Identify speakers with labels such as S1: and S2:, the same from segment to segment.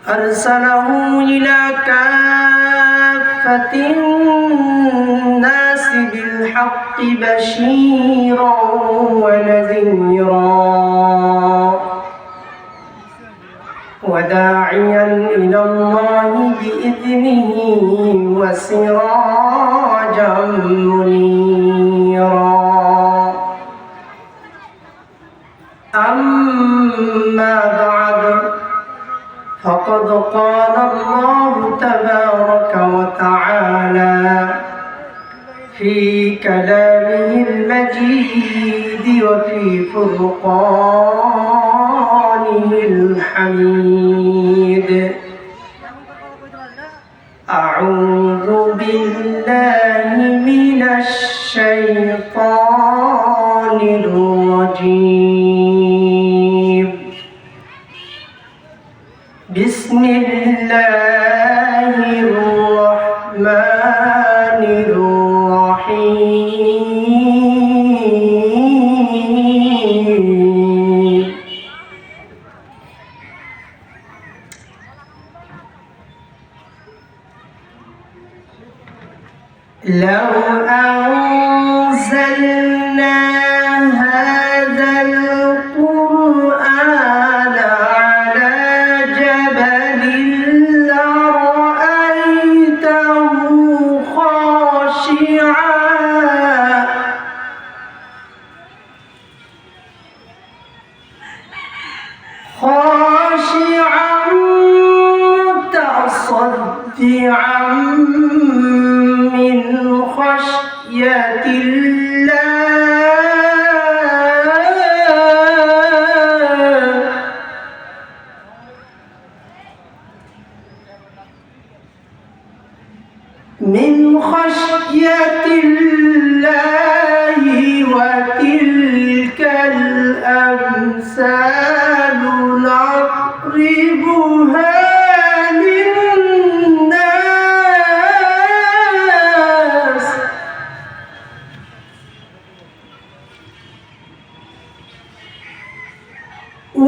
S1: أرسله إلى كافة الناس بالحق بشيرا ونذيرا وداعيا إلى الله بإذنه وسراجا منيرا أما بعد فقد قال الله تبارك وتعالى في كلامه المجيد وفي فرقانه الحميد أعوذ بالله من الشيطان الرجيم بسم الله الرحمن الرحيم لو أنزلنا هذا القرآن على جبل لرأيته خاشعا متصدعا من خشية الله وتلك الأمثال نضربها للناس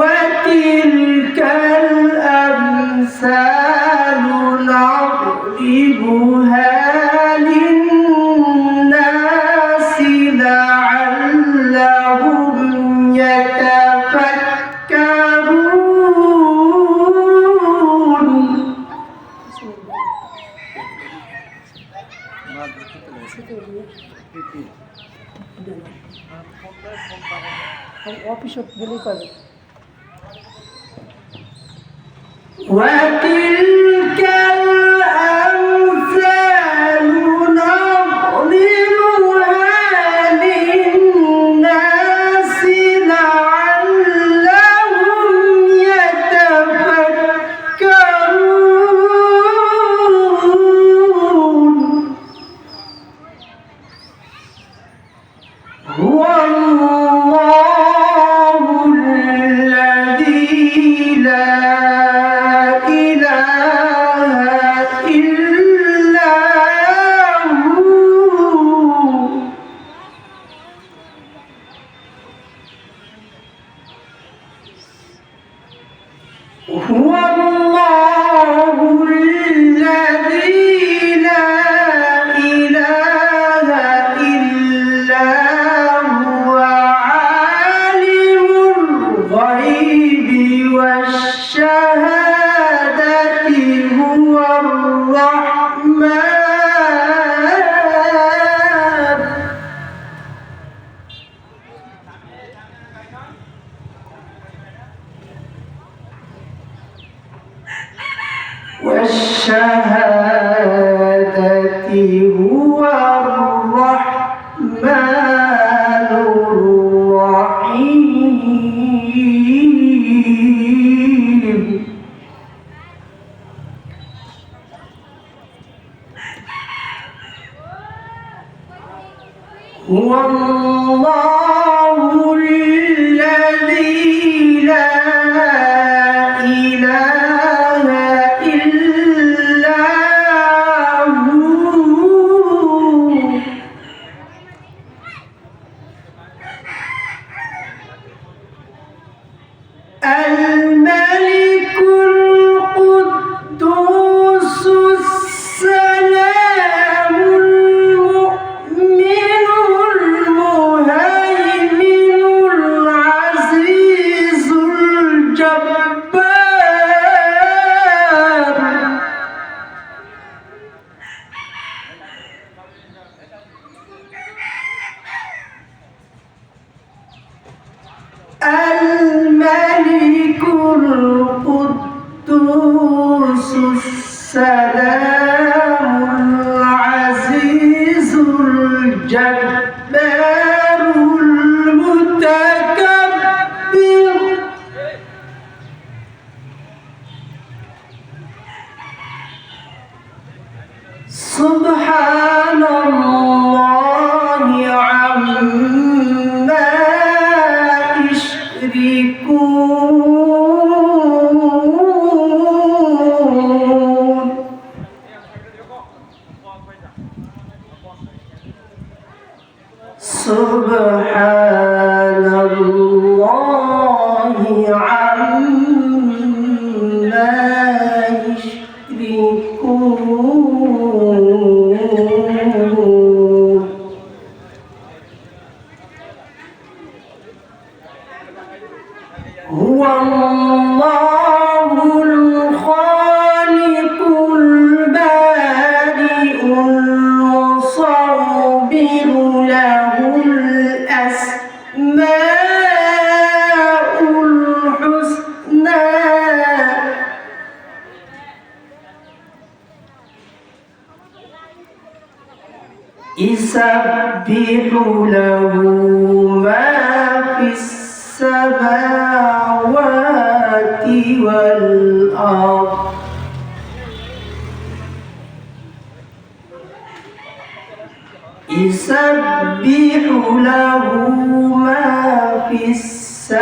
S1: وتلك الأمثال نضربها للناس لعلهم يتفكرون وتلك الأمثال نضربها للناس لعلهم يتفكرون هو الله الذي لا إله إلا هو الله الذي لا إله إلا هو عالم الغيب والشهادة هو الرحمن والشهادة هو الرحمن الرحيم هو الله الذي لا إله إلا هو الملك القدوس السلام العزيز الجبار المتكبر سبحان الله عما يشركون سبحان الله عما يشركون هو الله الخالق البارئ المصور له الأسماء الحسنى يسبح له ما في السماوات والأرض يسبح له ما في السماوات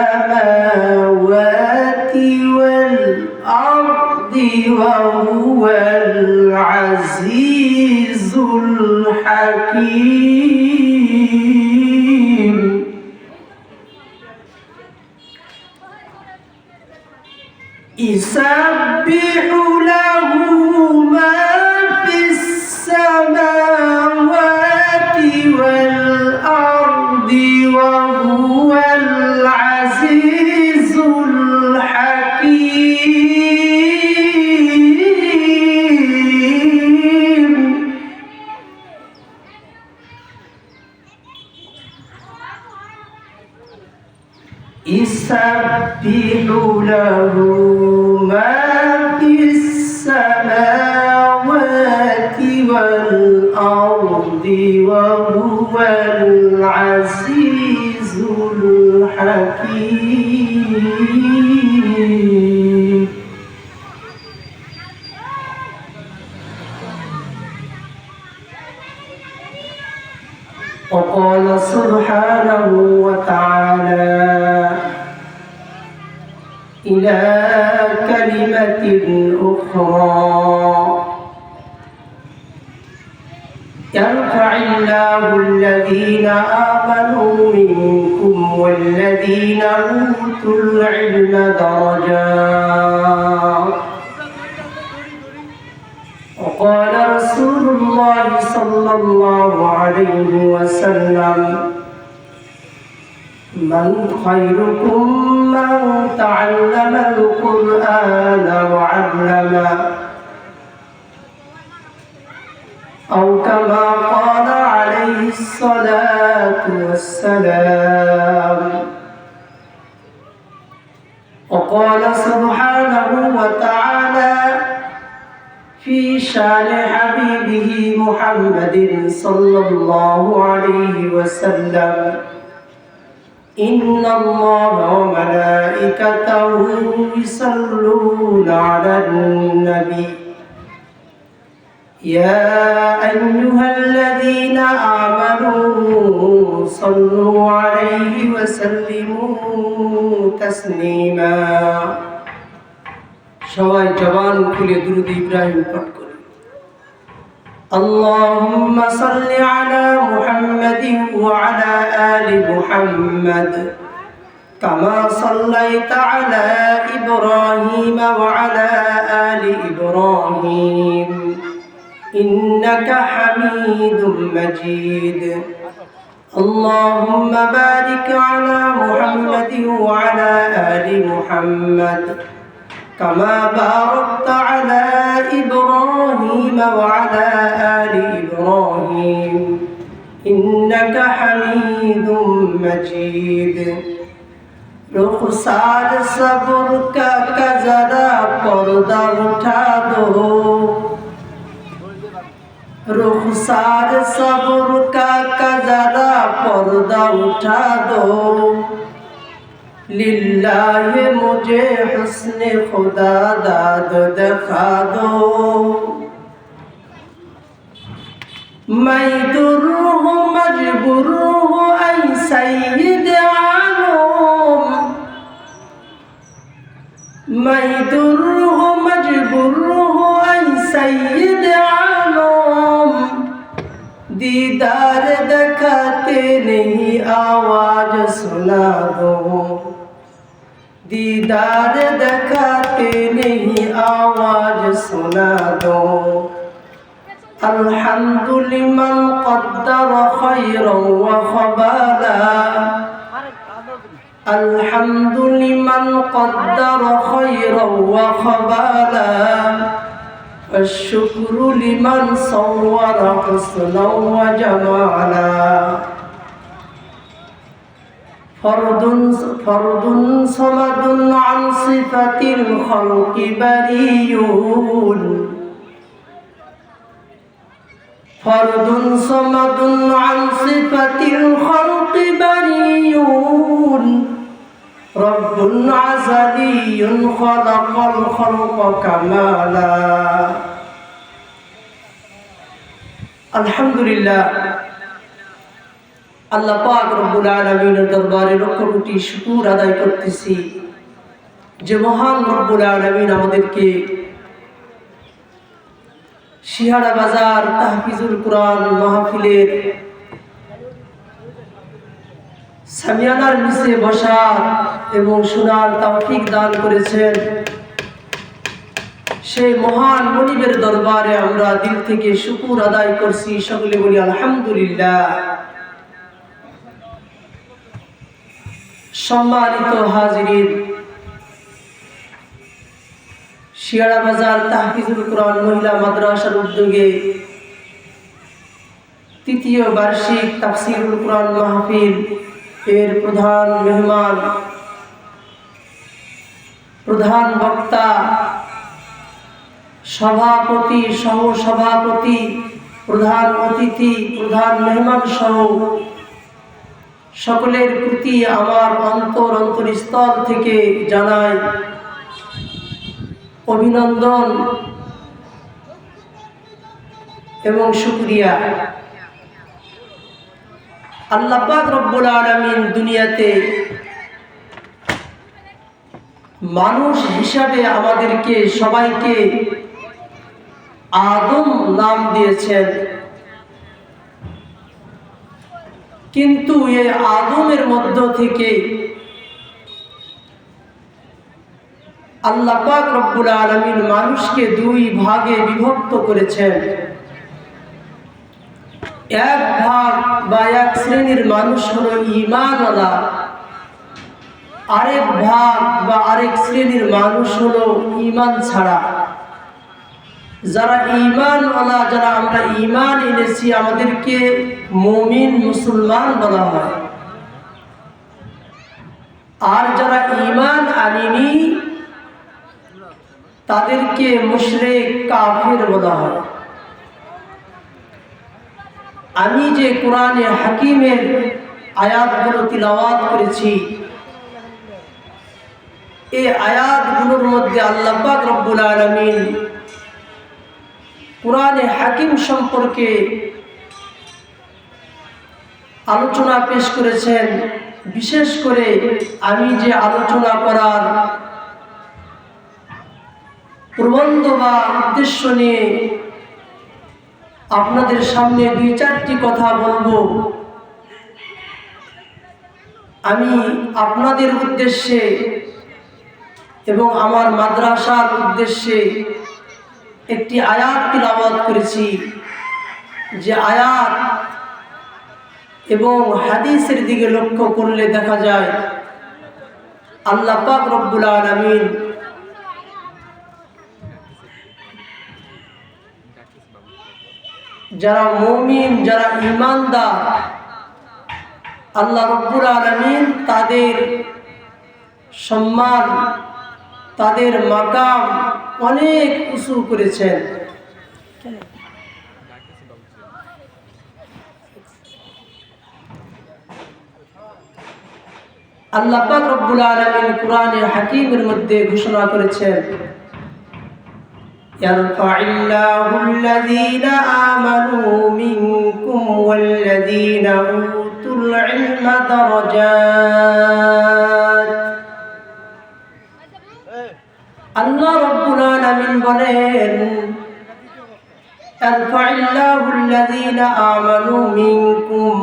S1: والأرض وهو العزيز الحكيم يسبح له ما في السماوات والأرض وهو العزيز الحكيم يسبح له ما في السماوات والأرض وهو العزيز الحكيم وقال سبحانه وتعالى إلى كلمة أخرى يرفع الله الذين آمنوا منكم والذين أوتوا العلم درجات وقال رسول الله صلى الله عليه وسلم من خيركم من تعلم القرآن وعلمه أو كما قال عليه الصلاة والسلام وقال سبحانه وتعالى في شان حبيبه محمد صلى الله عليه وسلم إن الله وملائكته يصلون على النبي يا أيها الذين آمنوا صلوا عليه وسلموا تسليما সবাই জবান খুলে দুরূদ ইব্রাহিম পাঠ করি اللهم صل على محمد وعلى آل محمد كما صليت على إبراهيم وعلى آل إبراهيم إنك حميد مجيد اللهم بارك على محمد وعلى آل محمد كما باركت على إبراهيم وعلى آل إبراهيم إنك حميد مجيد रुखसार सब्र का जरा पर्दा उठा दो, रुखसार सब्र का जरा पर्दा उठा दो, लिल्लाह मुझे हुस्न खुदा दाद दिखा दो। मैं दुर हूँ मजबूर हूँ ऐ सैयद आलम, मैं दुर हूँ मजबूर हूँ ऐ सैयद आलम, दीदार दिखाते नहीं आवाज सुना दो, दीदार दिखाते नहीं आवाज सुना दो। अल्हम्दुलिल्लाह क़द्दर खैरन व ख़बाला, अल्हम्दुलिल्लाह क़द्दर खैरन व ख़बाला, अश्शुक्रु लिमन सव्वर हुस्नन व जमाला। फर्दुन समदुन अन सिफतिल खल्क़ि बरीयुन, फर्दुन समदुन अन सिफतिल खल्क़ि बरीयुन, रब्बुन अज़लियुन खलक़ल खल्क़ कमाला। अल्हम्दुलिल्लाह, আল্লাহ পাক রব্বুল আলামিনের দরবারে লক্ষ কোটি শুকর আদায় করতেছি যে মহান রব্বুল আলামিন আমাদেরকে শিহারা বাজার তাহফিজুল কুরআন মাহফিলের সামিয়ানার নিচে বসার এবং শোনার তৌফিক দান করেছেন। সেই মহান মনিবের দরবারে আমরা দিল থেকে শুকর আদায় করছি, সকলে বলি আলহামদুলিল্লাহ। সম্মানিত হাজিরিন, শিয়াড়া বাজার তাহফিজুল কুরআন মহিলা মাদ্রাসার উদ্যোগে তৃতীয় বার্ষিক তাফসীরুল কুরআন মাহফিল এর প্রধান মেহমান, প্রধান বক্তা, সভাপতি, সহ সভাপতি, প্রধান অতিথি, প্রধান মেহমান সহ সকলের প্রতি আমার অন্তরস্থল থেকে জানাই অভিনন্দন এবং শুকরিয়া। আল্লাহ পাক রব্বুল আলামিন দুনিয়াতে মানুষ হিসাবে আমাদেরকে সবাইকে আদম নাম দিয়েছেন, কিন্তু এই আদমের মধ্য থেকে আল্লাহ পাক রব্বুল আলামিন মানুষকে দুই ভাগে বিভক্ত করেছেন। এক ভাগ বা এক শ্রেণীর মানুষ হলো ঈমানওয়ালা, আরেক ভাগ বা আরেক শ্রেণীর মানুষ হলো ঈমান ছাড়া। যারা ঈমানওয়ালা, যারা আমরা ঈমান এনেছি, আমাদেরকে মুমিন মুসলমান বলা হয়। আর যারা ঈমান আনেনি তাদেরকে মুশরিক কাফির বলা হয়। আমি যে কোরআনে হাকিমের আয়াতগুলো তিলাওয়াত করেছি, এই আয়াতগুলোর মধ্যে আল্লাহ পাক রব্বুল আলামিন কোরআনে হাকিম সম্পর্কে আলোচনা পেশ করেছেন। বিশেষ করে আমি যে আলোচনা করার প্রবন্ধ বা উদ্দেশ্য নিয়ে আপনাদের সামনে দুই চারটি কথা বলবো, আমি আপনাদের উদ্দেশ্যে এবং আমার মাদ্রাসার উদ্দেশ্যে একটি আয়াত তিলাওয়াত করেছি, যে আয়াত এবং হাদিসের দিকে লক্ষ্য করলে দেখা যায় আল্লাহ পাক রব্বুল আলামিন যারা মুমিন, যারা ঈমানদার, আল্লাহ রব্বুল আলামিন তাদের সম্মান, তাদের মাকাম অনেক উঁচু করেছেন। আল্লাহ পাক রব্বুল আলামিন কুরআনে হাকীমের মধ্যে ঘোষণা করেছেন, ইয়ারফা'িল্লাহুল্লাযীনা আমানু মিনকুম ওয়াল্লাযীনা উতুল ইলমা দারাজাত। আল্লাহ রব্বুল আলামিন বলেন, ইয়ারফা'িল্লাহুল্লাযীনা আমানু মিনকুম,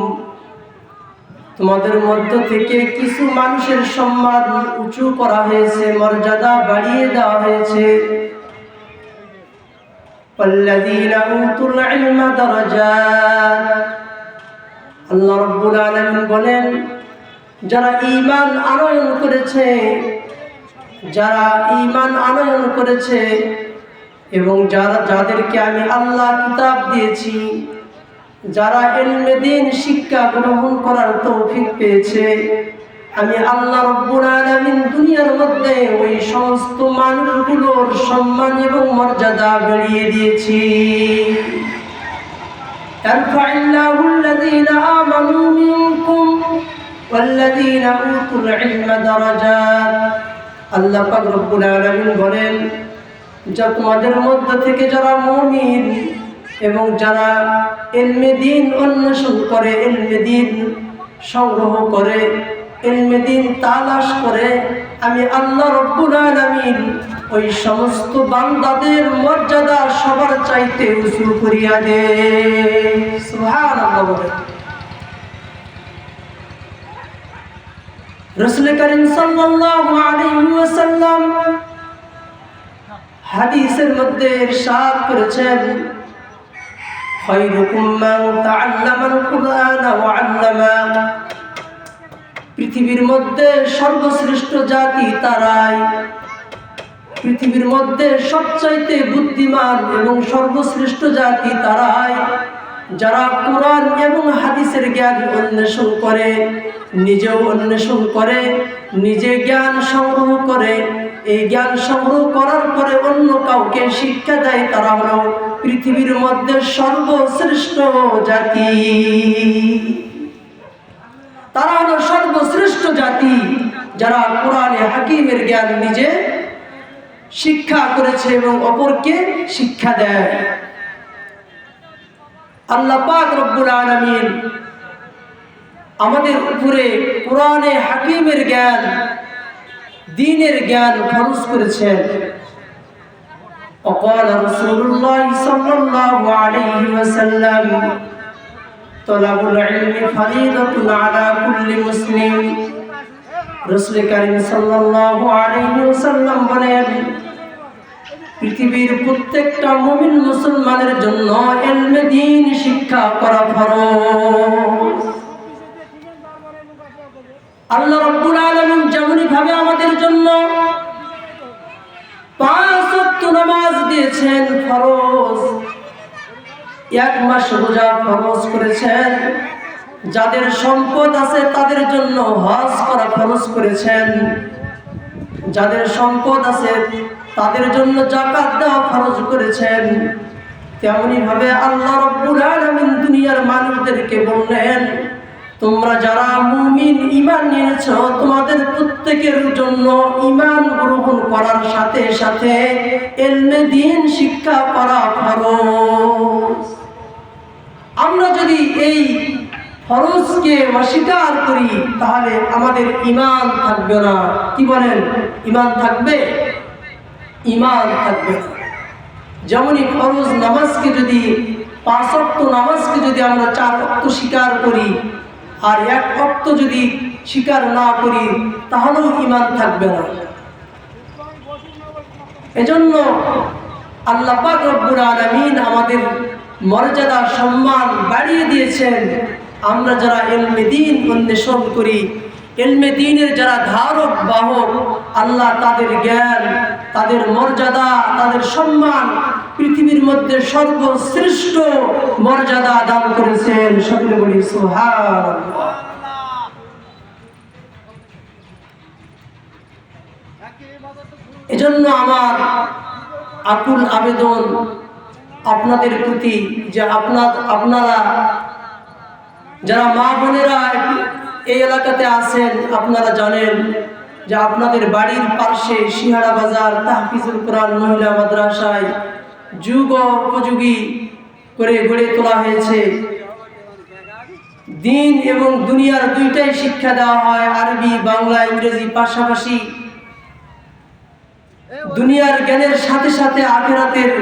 S1: তোমাদের মধ্য থেকে কিছু মানুষের সম্মান উঁচু করা হয়েছে, মর্যাদা বাড়িয়ে দেওয়া হয়েছে। ওয়াল্লাযীনা উতুল ইলমা দারাজাত, আল্লাহ রাব্বুল আলামিন বলেন, যারা ঈমান আনয়ন করেছে, যারা ঈমান আনয়ন করেছে এবং যাদেরকে আমি আল্লাহ কিতাব দিয়েছি, যারা ইলমে দ্বীন শিক্ষা গ্রহণ করার তৌফিক পেয়েছে, আমি আল্লাহ রাব্বুল আলামিন দুনিয়ার মধ্যে ওই সমস্ত মানুষগুলোর সম্মান এবং মর্যাদা বাড়িয়ে দিয়েছি। ইয়ারফা'িল্লাহুল্লাযীনা আমানু মিনকুম ওয়াল্লাযীনা উতুল ইলমা দারাজাত। আল্লাহ পাক রব্বুল আলামিন বলেন, যা তোমাদের মধ্য থেকে যারা মুমিন এবং যারা ইলমে দ্বীন অন্বেষণ করে, ইলমে দ্বীন সংগ্রহ করে, ইলমে দ্বীন তালাশ করে, আমি আল্লাহ রাব্বুল আলামিন ওই সমস্ত বান্দাদের মর্যাদা সবার চাইতে উঁচু করিয়া দেই। সুবহানাল্লাহ। রাসূল করিম সাল্লাল্লাহু আলাইহি ওয়াসাল্লাম হাদিসের মধ্যে ইরশাদ করেছেন, খায়রুকুম মান তাআল্লামাল কুরআন ওয়া আল্লামা, পৃথিবীর মধ্যে সর্বশ্রেষ্ঠ জাতি তারাই, পৃথিবীর মধ্যে সবচাইতে বুদ্ধিমান এবং সর্বশ্রেষ্ঠ জাতি তারাই যারা কোরআন এবং হাদিসের জ্ঞান অন্বেষণ করে, নিজেও অন্বেষণ করে, নিজে জ্ঞান সংগ্রহ করে, এই জ্ঞান সংগ্রহ করার পরে অন্য কাউকে শিক্ষা দেয়। তারা হলো পৃথিবীর মধ্যে সর্বশ্রেষ্ঠ জাতি, তারা হলো সর্বশ্রেষ্ঠ জাতি যারা কোরআনে হাকিমের জ্ঞান নিজে শিক্ষা করেছে এবং অপরকে শিক্ষা দেয়। আল্লাহ পাক রব্বুল আলামিন আমাদের উপরে কোরআনে হাকিমের জ্ঞান, দ্বীনের জ্ঞান ফরজ করেছেন। وقال رسول الله صلى الله عليه وسلم طلب العلم فريضة على كل مسلم। রাসূল করিম সাল্লাল্লাহু আলাইহি ওয়াসাল্লাম বলেন, পৃথিবীর প্রত্যেকটা মুমিন মুসলমানের জন্য ইলমে দ্বীন শিক্ষা করা ফরজ। আল্লাহ রাব্বুল আলামিন যেমনি ভাবে আমাদের জন্য 5 ওয়াক্ত নামাজ দিয়েছেন ফরজ, 1 মাস রোজা ফরজ করেছেন, যাদের সম্পদ আছে তাদের জন্য হজ করা ফরজ করেছেন, যাদের সম্পদ আছে তাদের জন্য যাকাত দেওয়া ফরজ করেছেন, তেমনি ভাবে আল্লাহ রাব্বুল আলামিন দুনিয়ার মানুষদেরকে বললেন, তোমরা যারা মুমিন ঈমান নিয়েছো তোমাদের প্রত্যেকের জন্য ঈমান গ্রহণ করার সাথে সাথে ইলমে দ্বীন শিক্ষা করা ফরজ। আমরা যদি এই ফরজকে অস্বীকার করি তাহলে আমাদের ঈমান থাকবে না। কি বলেন? ঈমান থাকবে? ঈমান থাকবে না। যেমনই ফরজ নামাজকে যদি 5 ওয়াক্ত নামাজকে যদি আমরা 4 ওয়াক্ত স্বীকার করি আর 1 ওয়াক্ত যদি স্বীকার না করি তাহলেও ঈমান থাকবে না। এজন্য আল্লাহ পাক রব্বুল আলামিন আমাদের মর্যাদা সম্মান বাড়িয়ে দিয়েছেন। আমরা যারা ইলমে দ্বীন অন্বেষণ করি, ইলমে দ্বীনের যারা ধারক বাহক, আল্লাহ তাদের জ্ঞান, তাদের মর্যাদা, তাদের সম্মান পৃথিবীর মধ্যে সর্বশ্রেষ্ঠ মর্যাদা দান করেছেন। সকলে বলি সুবহানাল্লাহ। এজন্য আমার আকুল আবেদন আপনাদের প্রতি যে আপনারা যারা মা বোনেরা এই এলাকাতে আছেন, আপনারা জানেন যে আপনাদের বাড়ির পাশে সিহারা বাজার তাহফিজুল কোরআন মহিলা মাদ্রাসায় যুগ উপযোগী করে গড়ে তোলা হয়েছে। দিন এবং দুনিয়ার দুইটাই শিক্ষা দেওয়া হয়, আরবি বাংলা ইংরেজি পাশাপাশি। দুনিয়ার জ্ঞানের সাথে সাথে আখিরাতের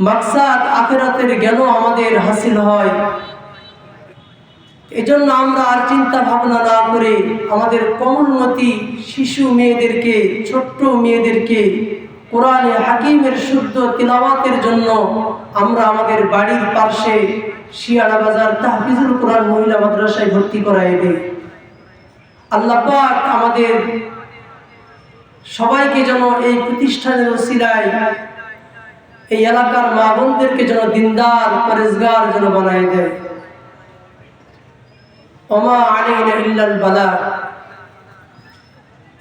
S1: মাকসাদ, আখিরাতের জ্ঞানও আমাদের হাসিল হয়। এজন্য আমরা আর চিন্তা ভাবনা না করে আমাদের কোমলমতি শিশু মেয়েদেরকে, ছোট্ট মেয়েদেরকে কোরআনে হাকিমের শুদ্ধ তিলাওয়াতের জন্য আমরা আমাদের বাড়ির পাশে শিয়ারা বাজার তাহফিজুল কোরআন মহিলা মাদ্রাসায় ভর্তি করাই দেই। আল্লাহ পাক আমাদের সবাইকে যেন এই প্রতিষ্ঠানের ওসিলায় এই এলাকার মা বোনদেরকে যেন দিনদার পরেজগার যেন বানায় দেয়। ওমা আলাইনা ইল্লাল বালাগ।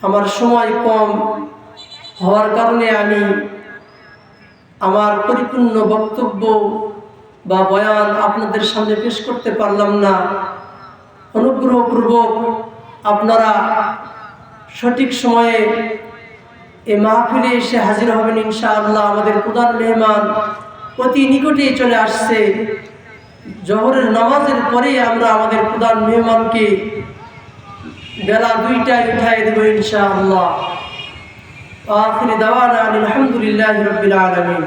S1: আমার সময় কম হওয়ার কারণে আমি আমার পরিপূর্ণ বক্তব্য বা বয়ান আপনাদের সামনে পেশ করতে পারলাম না। অনুগ্রহপূর্বক আপনারা সঠিক সময়ে এই মাহফিলে এসে হাজির হবেন ইনশাআল্লাহ। আমাদের প্রধান মেহমান অতি নিকটেই চলে আসছে। জোহরের নামাজের পরে আমরা আমাদের প্রধান মেহমানকে বেলা 2টায় উঠাই দেব ইনশাআল্লাহ। আখির দাওয়ানা আলহামদুলিল্লাহি রাব্বিল আলামিন।